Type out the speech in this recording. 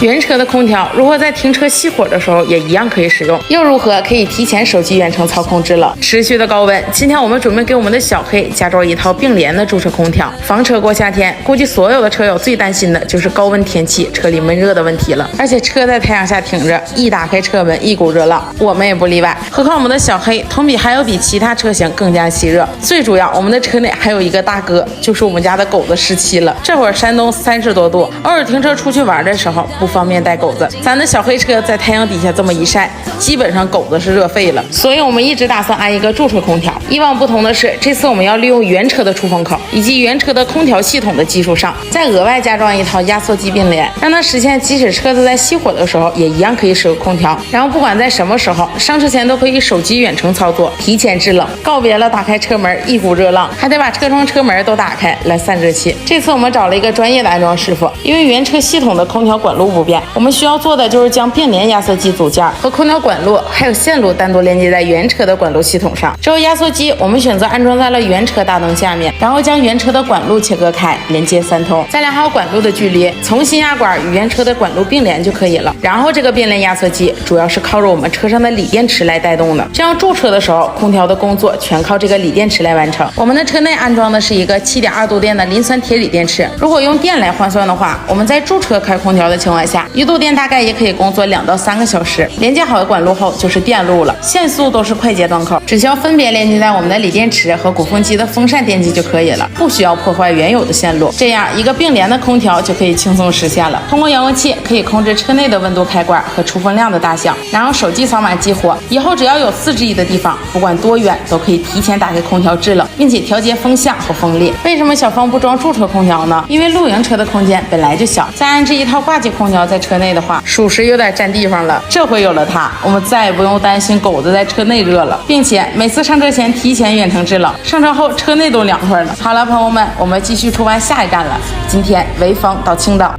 原车的空调如何在停车熄火的时候也一样可以使用，又如何可以提前手机远程操控制冷？持续的高温，今天我们准备给我们的小黑加装一套并联的驻车空调，房车过夏天，估计所有的车友最担心的就是高温天气车里闷热的问题了。而且车在太阳下停着，一打开车门一股热浪，我们也不例外。何况我们的小黑同比还要比其他车型更加吸热。最主要，我们的车内还有一个大哥，就是我们家的狗子17了。这会儿山东30多度，偶尔停车出去玩的时候不方便带狗子，咱的小黑车在太阳底下这么一晒，基本上狗子是热废了。所以我们一直打算安一个驻车空调。以往不同的是，这次我们要利用原车的出风口以及原车的空调系统的基础上，再额外加装一套压缩机并联，让它实现即使车子在熄火的时候也一样可以使用空调，然后不管在什么时候上车前都可以手机远程操作，提前制冷。告别了打开车门一股热浪，还得把车窗车门都打开来散热气。这次我们找了一个专业的安装师傅，因为原车系统的空调管路不变，我们需要做的就是将并联压缩机组件和空调管路还有线路单独连接在原车的管路系统上。之后压缩机我们选择安装在了原车大灯下面，然后将原车的管路切割开，连接3通，再量好管路的距离，从新压管与原车的管路并联就可以了。然后这个并联压缩机主要是靠着我们车上的锂电池来带动的，这样驻车的时候空调的工作全靠这个锂电池来完成。我们的车内安装的是一个7.2度电的磷酸铁锂电池，如果用电来换算的话，我们在驻车开空调的情况下，1度电大概也可以工作2到3个小时。连接好的管路后就是电路了，线速都是快捷端口，只需要分别连接在我们的锂电池和鼓风机的风扇电机就可以了，不需要破坏原有的线路。这样一个并联的空调就可以轻松实现了。通过遥控器可以控制车内的温度开关和出风量的大小，然后手机扫码激活，以后只要有4G 的地方，不管多远都可以提前打开空调制冷，并且调节风向和风力。为什么小芳不装驻车空调呢？因为露营车的空间本来就小，再安置一套挂机空调在车内的话，属实有点占地方了。这回有了它，我们再也不用担心狗子在车内热了，并且每次上车前提前远程制冷，上车后车内都凉快了。好了，朋友们，我们继续出发下一站了。今天潍坊到青岛。